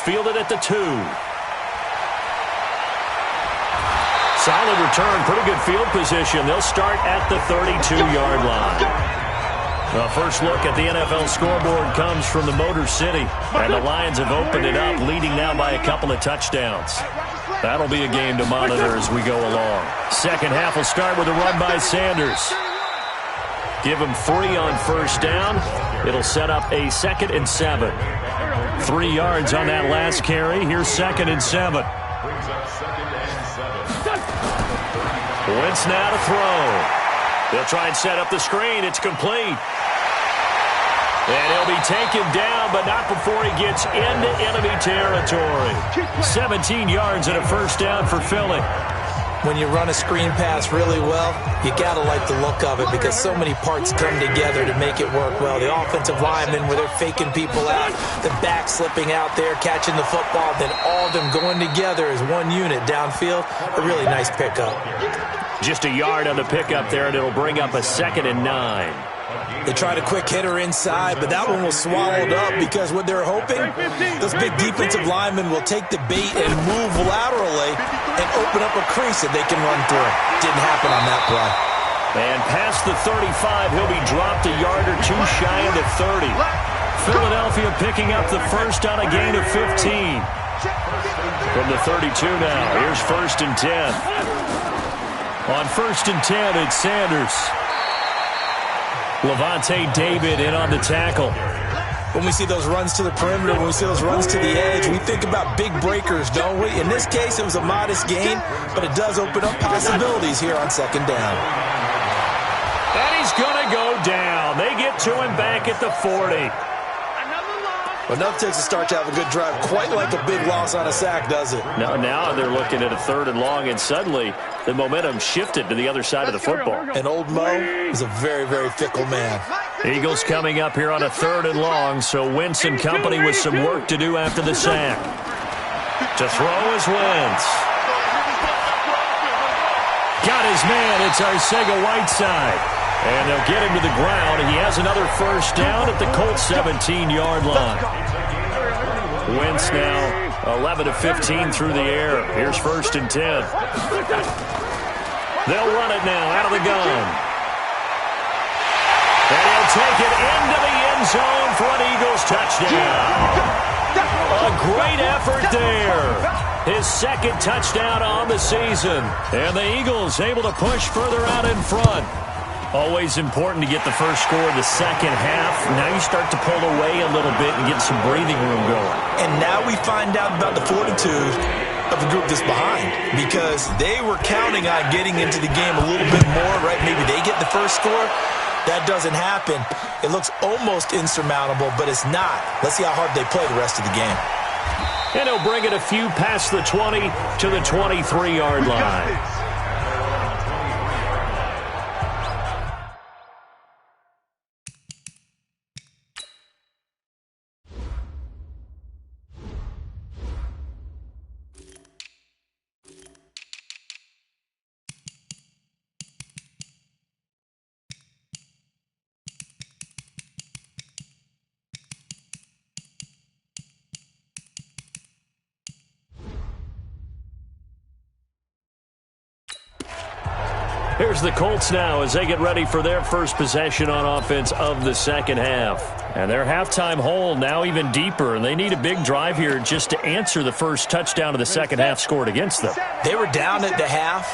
fielded at the 2. Solid return, pretty good field position. They'll start at the 32-yard line. The first look at the NFL scoreboard comes from the Motor City, and the Lions have opened it up, leading now by a couple of touchdowns. That'll be a game to monitor as we go along. Second half will start with a run by Sanders. Give him 3 on first down. It'll set up a 2nd and 7. 3 yards on that last carry. Here's 2nd and 7. Wentz now to throw. They'll try and set up the screen. It's complete. And he'll be taken down, but not before he gets into enemy territory. 17 yards and a first down for Philly. When you run a screen pass really well, you got to like the look of it because so many parts come together to make it work well. The offensive linemen, where they're faking people out, the back slipping out there, catching the football, then all of them going together as one unit downfield. A really nice pickup. Just a yard on the pickup there, and it'll bring up a 2nd and 9. They tried a quick hitter inside, but that one was swallowed up because what they're hoping, those big defensive linemen will take the bait and move laterally and open up a crease that they can run through. Didn't happen on that play. And past the 35, he'll be dropped a yard or 2 shy of the 30. Philadelphia picking up the first on a gain of 15. From the 32 now, here's 1st and 10. On 1st and 10, it's Sanders. Levante David in on the tackle. When we see those runs to the perimeter, when we see those runs to the edge, we think about big breakers, don't we? In this case, it was a modest gain, but it does open up possibilities here on 2nd down. And he's going to go down. They get to him back at the 40. Enough takes a start to have a good drive, quite like a big loss on a sack, does it? Now they're looking at a 3rd and long, and suddenly the momentum shifted to the other side of the football. And old Mo is a very, very fickle man. Eagles coming up here on a 3rd and long, so Wentz and company with some work to do after the sack. To throw is Wentz. Got his man. It's Arcega-Whiteside. And they'll get him to the ground. He has another first down at the Colts 17-yard line. Wentz now 11 of 15 through the air. Here's 1st and 10. They'll run it now out of the gun. And he'll take it into the end zone for an Eagles touchdown. A great effort there. His 2nd touchdown on the season. And the Eagles able to push further out in front. Always important to get the first score of the second half. Now you start to pull away a little bit and get some breathing room going. And now we find out about the fortitude of the group that's behind, because they were counting on getting into the game a little bit more, right? Maybe they get the first score. That doesn't happen. It looks almost insurmountable, but it's not. Let's see how hard they play the rest of the game. And he'll bring it a few past the 20 to the 23-yard line. Here's the Colts now as they get ready for their first possession on offense of the second half. And their halftime hole now even deeper, and they need a big drive here just to answer the first touchdown of the second half scored against them. They were down at the half.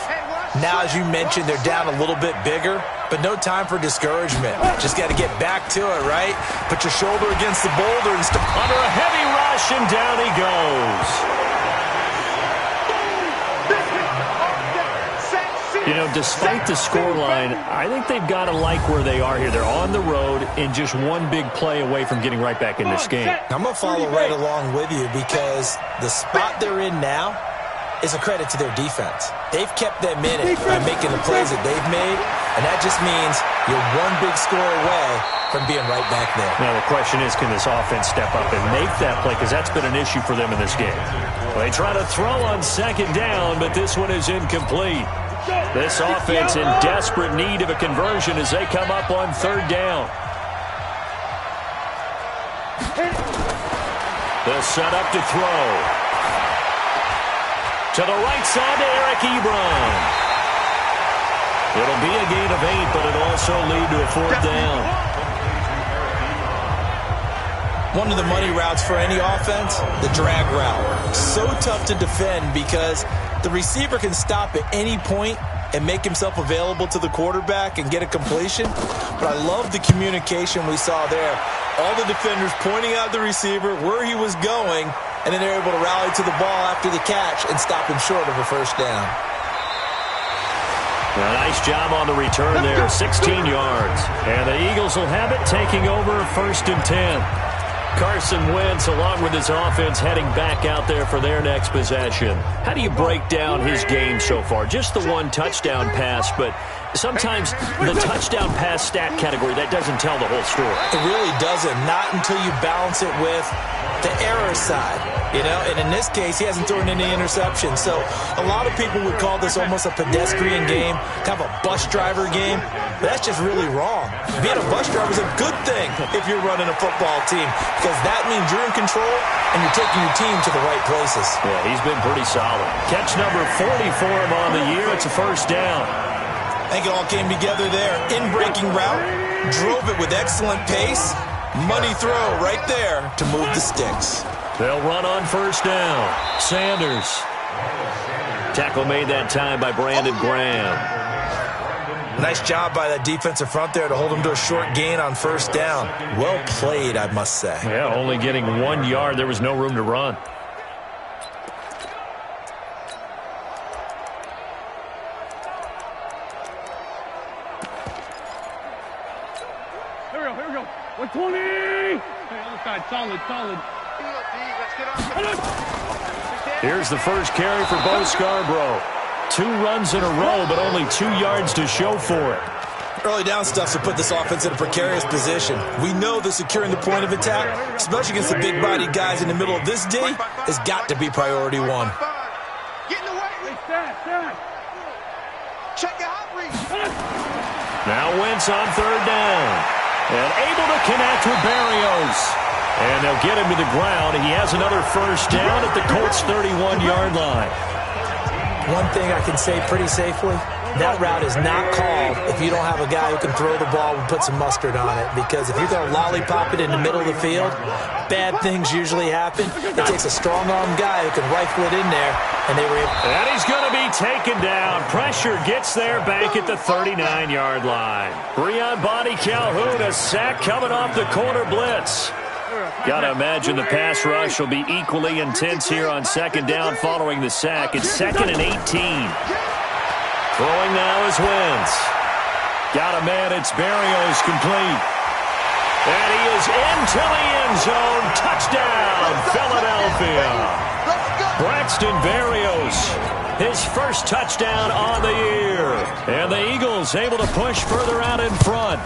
Now, as you mentioned, they're down a little bit bigger, but no time for discouragement. Just got to get back to it, right? Put your shoulder against the boulder and step under a heavy rush, and down he goes. You know, despite the scoreline, I think they've got to like where they are here. They're on the road and just one big play away from getting right back in this game. I'm going to follow right along with you because the spot they're in now is a credit to their defense. They've kept them in it by making the plays that they've made, and that just means you're one big score away from being right back there. Now, the question is, can this offense step up and make that play? Because that's been an issue for them in this game. Well, they try to throw on second down, but this one is incomplete. This offense in desperate need of a conversion as they come up on third down. They'll set up to throw. To the right side to Eric Ebron. It'll be a gain of 8, but it'll also lead to a 4th down. One of the money routes for any offense, the drag route. So tough to defend because the receiver can stop at any point and make himself available to the quarterback and get a completion. But I love the communication we saw there. All the defenders pointing out the receiver, where he was going, and then they're able to rally to the ball after the catch and stop him short of a 1st down. A nice job on the return there, 16 yards. And the Eagles will have it, taking over 1st and 10. Carson Wentz, along with his offense, heading back out there for their next possession. How do you break down his game so far? Just the 1 touchdown pass, but sometimes the touchdown pass stat category, that doesn't tell the whole story. It really doesn't, not until you balance it with the error side. And in this case, he hasn't thrown any interceptions. So a lot of people would call this almost a pedestrian game, kind of a bus driver game. But that's just really wrong. Being a bus driver is a good thing if you're running a football team, because that means you're in control and you're taking your team to the right places. Yeah, he's been pretty solid. Catch number 40 for him on the year. It's a 1st down. I think it all came together there. In-breaking route, drove it with excellent pace. Money throw right there to move the sticks. They'll run on 1st down. Sanders. Tackle made that time by Brandon Graham. Nice job by that defensive front there to hold him to a short gain on 1st down. Well played, I must say. Yeah, only getting 1 yard. There was no room to run. Here we go. 120. Hey, other side, solid. Here's the first carry for Bo Scarborough. 2 runs in a row, but only 2 yards to show for it. Early down stuff to put this offense in a precarious position. We know that securing the point of attack, especially against the big-bodied guys in the middle of this D, has got to be priority 1. Getting away. Check your hot read. Now Wentz on 3rd down. And able to connect with Berrios. And they'll get him to the ground. He has another 1st down at the Colts' 31-yard line. One thing I can say pretty safely, that route is not called if you don't have a guy who can throw the ball and put some mustard on it. Because if you're going to lollipop it in the middle of the field, bad things usually happen. It takes a strong-armed guy who can rifle it in there, and they were able. And he's going to be taken down. Pressure gets there back at the 39-yard line. Breon Bonnie Calhoun, a sack coming off the corner blitz. Got to imagine the pass rush will be equally intense here on 2nd down following the sack. It's 2nd and 18. Throwing now is Wentz. Got a man, it's Berrios, complete. And he is into the end zone. Touchdown, Philadelphia. Braxton Berrios, his 1st touchdown on the year. And the Eagles able to push further out in front.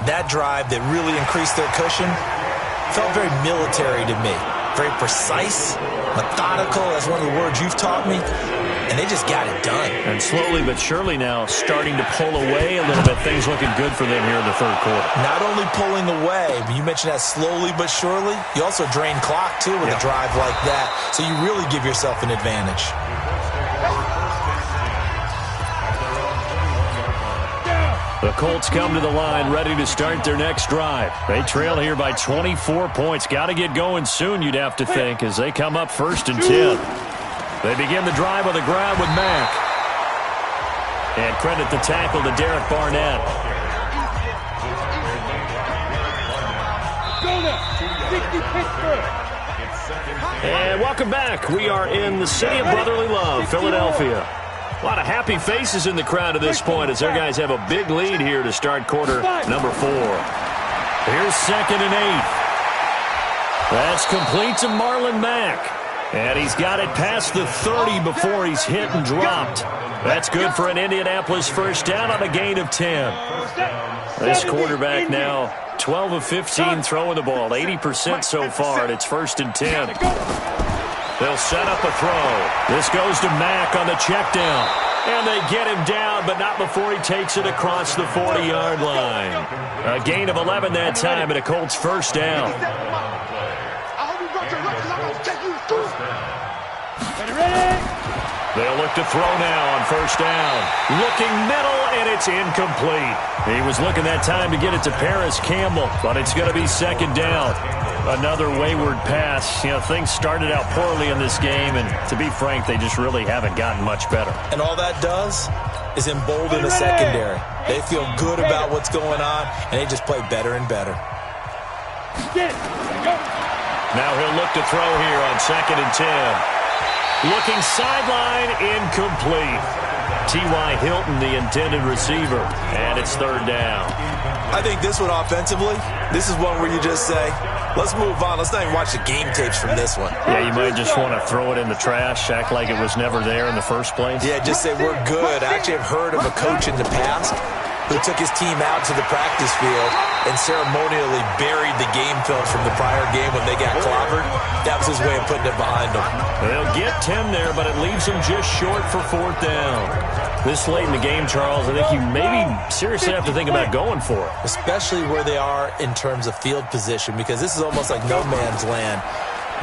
That drive that really increased their cushion felt very military to me. Very precise, methodical, that's one of the words you've taught me. And they just got it done. And slowly but surely now starting to pull away a little bit. Things looking good for them here in the 3rd quarter. Not only pulling away, but you mentioned that slowly but surely. You also drain clock, too, with a drive like that. So you really give yourself an advantage. The Colts come to the line ready to start their next drive. They trail here by 24 points. Got to get going soon, you'd have to think, as they come up 1st and 10. They begin the drive on the ground with Mack. And credit the tackle to Derek Barnett. And welcome back. We are in the city of brotherly love, Philadelphia. A lot of happy faces in the crowd at this point as their guys have a big lead here to start quarter number 4. Here's 2nd and 8. That's complete to Marlon Mack. And he's got it past the 30 before he's hit and dropped. That's good for an Indianapolis 1st down on a gain of 10. This quarterback now 12 of 15 throwing the ball, 80% so far, and it's 1st and 10. They'll set up a throw. This goes to Mack on the check down. And they get him down, but not before he takes it across the 40-yard line. A gain of 11 that time, and a Colts 1st down. I hope you brought your They'll look to throw now on first down. Looking middle, and it's incomplete. He was looking that time to get it to Paris Campbell, but it's going to be second down. Another wayward pass. You know, things started out poorly in this game, and to be frank, they just really haven't gotten much better. And all that does is embolden the secondary. They feel good about what's going on, and they just play better and better. Now he'll look to throw here on 2nd and 10. Looking sideline, incomplete. T.Y. Hilton, the intended receiver, and it's third down. I think this one offensively, this is one where you just say, let's move on. Let's not even watch the game tapes from this one. Yeah, you might just want to throw it in the trash, act like it was never there in the first place. Yeah, just say we're good. I actually have heard of a coach in the past who took his team out to the practice field and ceremonially buried the game film from the prior game when they got clobbered. That was his way of putting it behind them. They'll get 10 there, but it leaves them just short for fourth down. This late in the game, Charles, I think you maybe seriously have to think about going for it. Especially where they are in terms of field position, because this is almost like no man's land.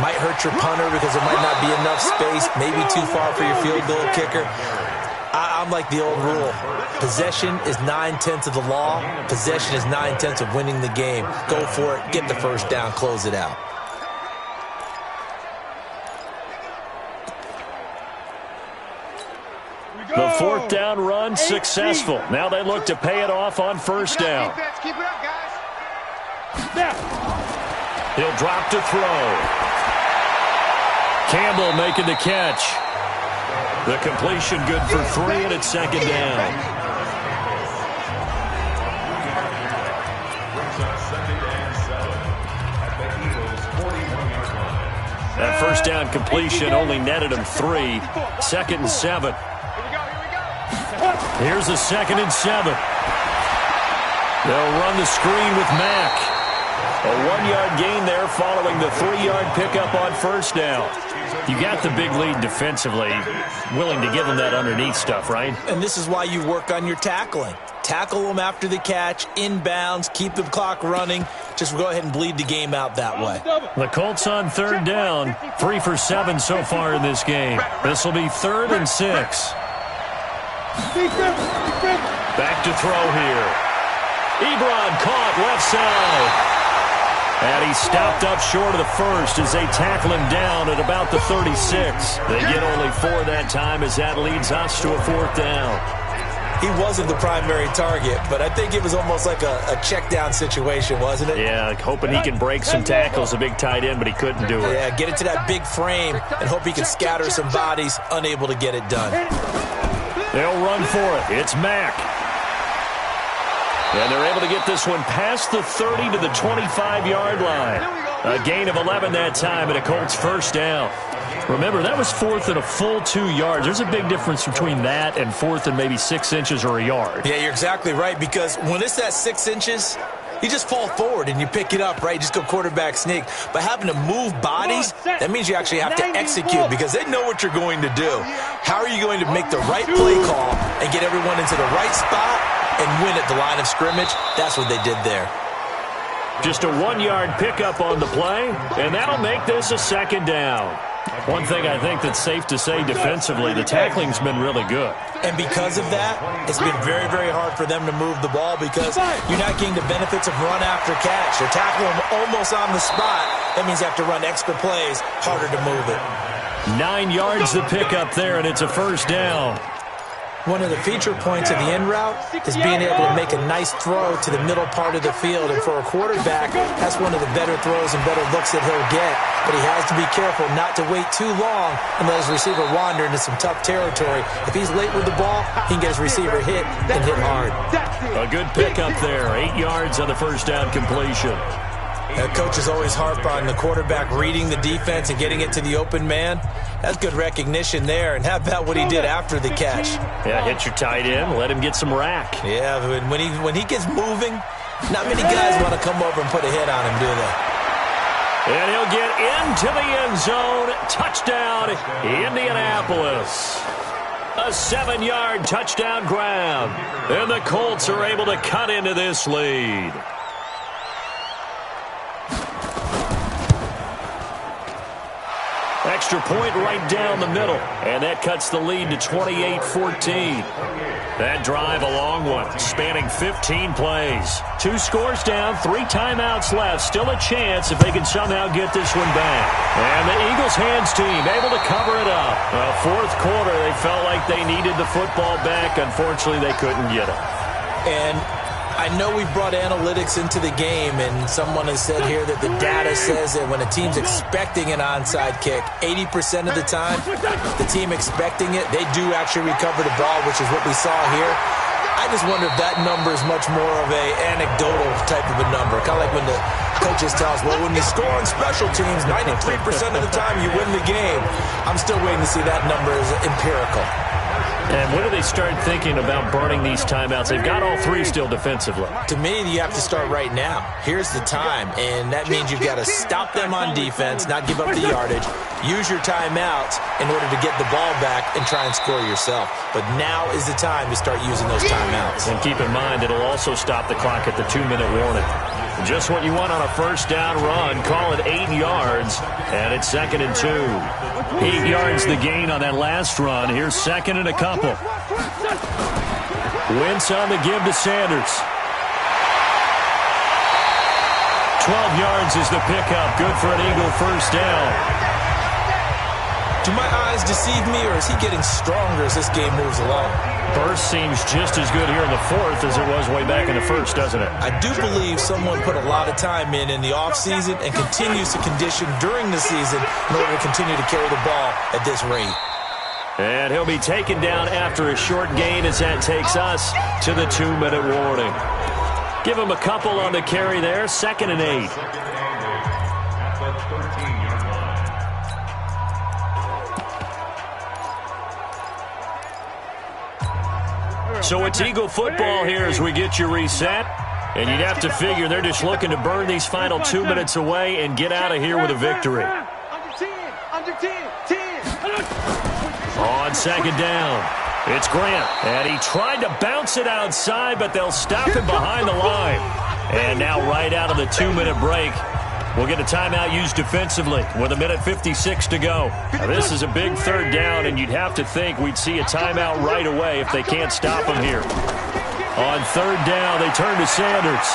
Might hurt your punter because there might not be enough space, maybe too far for your field goal kicker. I'm like the old rule. Possession is 9/10 of the law. Possession is 9/10 of winning the game. Go for it. Get the first down. Close it out. The fourth down run successful. Now they look to pay it off on first down. Keep it up, guys. He'll drop to throw. Campbell making the catch. The completion good for 3, and it's second down. That first down completion only netted him 3. 2nd and 7. Here's a 2nd and 7. They'll run the screen with Mack. A 1-yard gain there following the 3-yard pickup on first down. You got the big lead defensively, willing to give them that underneath stuff, right? And this is why you work on your tackling. Tackle them after the catch, inbounds, keep the clock running. Just go ahead and bleed the game out that way. The Colts on third down, 3 for 7 so far in this game. This will be 3rd and 6. Back to throw here. Ebron caught left side. And he stopped up short of the first as they tackle him down at about the 36. They get only 4 that time as that leads us to a 4th down. He wasn't the primary target, but I think it was almost like a check down situation, wasn't it? Yeah, hoping he can break some tackles, a big tight end, but he couldn't do it. Yeah, get it to that big frame and hope he can scatter some bodies, unable to get it done. They'll run for it. It's Mack. And they're able to get this one past the 30 to the 25-yard line. A gain of 11 that time and a Colts first down. Remember, that was 4th and a full 2 yards. There's a big difference between that and 4th and maybe 6 inches or a yard. Yeah, you're exactly right, because when it's that 6 inches, you just fall forward and you pick it up, right? You just go quarterback sneak. But having to move bodies, that means you actually have to execute because they know what you're going to do. How are you going to make the right play call and get everyone into the right spot and win at the line of scrimmage? That's what they did there. Just a 1-yard pickup on the play, and that'll make this a second down. One thing I think that's safe to say defensively, the tackling's been really good. And because of that, it's been very, very hard for them to move the ball because you're not getting the benefits of run after catch. They're tackling them almost on the spot. That means you have to run extra plays, harder to move it. 9 yards the pickup there, and it's a first down. One of the feature points of the in route is being able to make a nice throw to the middle part of the field. And for a quarterback, that's one of the better throws and better looks that he'll get. But he has to be careful not to wait too long and let his receiver wander into some tough territory. If he's late with the ball, he can get his receiver hit and hit hard. A good pickup there. 8 yards on the first down completion. Coaches always harp on the quarterback reading the defense and getting it to the open man. That's good recognition there. And how about what he did after the catch? Yeah, hit your tight end, let him get some rack. Yeah, when he gets moving, not many guys want to come over and put a hit on him, do they? And he'll get into the end zone. Touchdown, Indianapolis. A 7-yard touchdown grab. And the Colts are able to cut into this lead. extra point right down the middle. And that cuts the lead to 28-14. That drive, a long one, spanning 15 plays. 2 scores down, 3 timeouts left. Still a chance if they can somehow get this one back. And the Eagles hands team able to cover it up. Fourth quarter, they felt like they needed the football back. Unfortunately, they couldn't get it. And I know we brought analytics into the game, and someone has said here that the data says that when a team's expecting an onside kick, 80% of the time, the team expecting it, they do actually recover the ball, which is what we saw here. I just wonder if that number is much more of a anecdotal type of a number. Kind of like when the coaches tell us, well, when you score on special teams, 93% of the time you win the game. I'm still waiting to see that number as empirical. And when do they start thinking about burning these timeouts? They've got all 3 still defensively. To me, you have to start right now. Here's the time, and that means you've got to stop them on defense, not give up the yardage, use your timeouts in order to get the ball back and try and score yourself. But now is the time to start using those timeouts. And keep in mind, it'll also stop the clock at the 2-minute warning. Just what you want on a first down run. Call it 8 yards, and it's 2nd and 2. 8 yards the gain on that last run. Here's 2nd and a couple. Wentz on the give to Sanders. 12 yards is the pickup. Good for an Eagle first down. Do my eyes deceive me, or is he getting stronger as this game moves along? Burst seems just as good here in the 4th as it was way back in the 1st, doesn't it? I do believe someone put a lot of time in the offseason and continues to condition during the season in order to continue to carry the ball at this rate. And he'll be taken down after a short gain as that takes us to the 2-minute warning. Give him a couple on the carry there, 2nd and 8. So it's Eagle football here as we get you reset. And you'd have to figure they're just looking to burn these final 2 minutes away and get out of here with a victory. Under 10. On 2nd down, it's Grant. And he tried to bounce it outside, but they'll stop him behind the line. And now right out of the 2-minute break, we'll get a timeout used defensively with 1:56 to go. Now, this is a big 3rd down, and you'd have to think we'd see a timeout right away if they can't stop him here. On 3rd down, they turn to Sanders.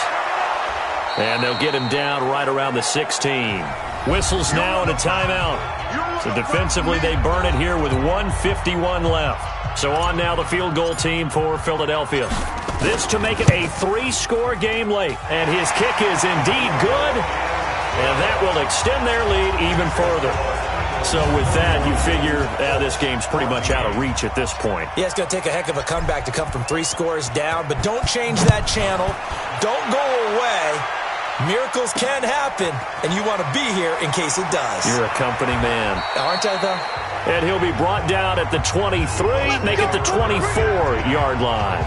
And they'll get him down right around the 16. Whistles now and a timeout. So defensively, they burn it here with 1:51 left. So on now the field goal team for Philadelphia. This to make it a 3-score game late. And his kick is indeed good. And that will extend their lead even further. So with that, you figure this game's pretty much out of reach at this point. Yeah, it's going to take a heck of a comeback to come from 3 scores down. But don't change that channel. Don't go away. Miracles can happen, and you want to be here in case it does. You're a company man. Aren't I, though? And he'll be brought down at the 23, make it the 24-yard line.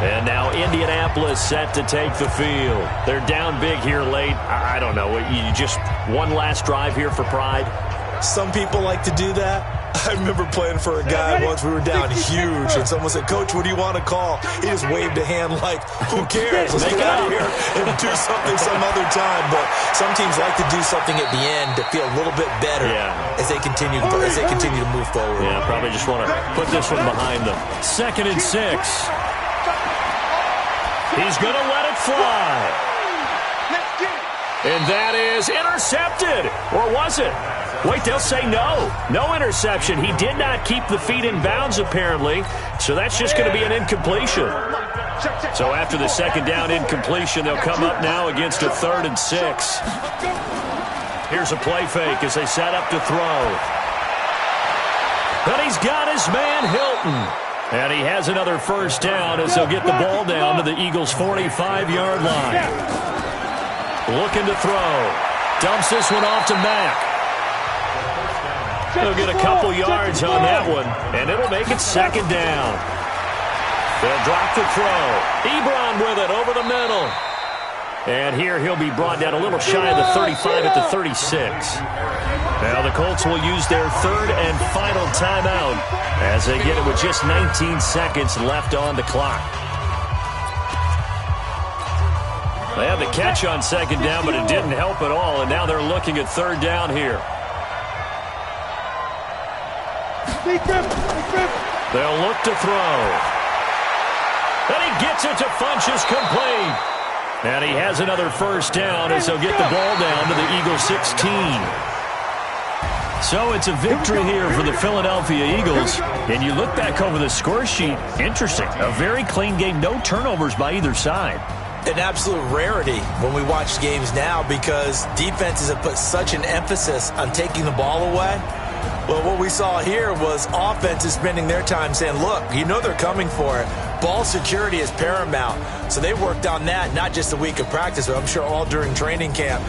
And now Indianapolis set to take the field. They're down big here late. I don't know. You just one last drive here for pride? Some people like to do that. I remember playing for a guy once. We were down huge, and someone said, "Coach, what do you want to call?" He just waved a hand like, who cares? Let's get out of here and do something some other time. But some teams like to do something at the end to feel a little bit better as they continue to move forward. Yeah, probably just want to put this one behind them. 2nd and 6. He's going to let it fly. And that is intercepted. Or was it? Wait, they'll say no. No interception. He did not keep the feet in bounds, apparently. So that's just going to be an incompletion. So after the 2nd down incompletion, they'll come up now against a 3rd and 6. Here's a play fake as they set up to throw. But he's got his man, Hilton. And he has another first down as they'll get the ball down to the Eagles' 45-yard line. Looking to throw. Dumps this one off to Mack. They'll get a couple yards on that one, and it'll make it 2nd down. They'll drop the throw. Ebron with it over the middle. And here he'll be brought down a little shy of the 35 at the 36. Now the Colts will use their 3rd and final timeout as they get it with just 19 seconds left on the clock. They had the catch on second down, but it didn't help at all, and now they're looking at third down here. They'll look to throw. And he gets it to Funchess complete. And he has another first down as he'll get the ball down to the Eagles 16. So it's a victory here for the Philadelphia Eagles. And you look back over the score sheet, interesting. A very clean game, no turnovers by either side. An absolute rarity when we watch games now because defenses have put such an emphasis on taking the ball away. Well, what we saw here was offenses spending their time saying, look, you know they're coming for it. Ball security is paramount. So they worked on that not just a week of practice, but I'm sure all during training camp.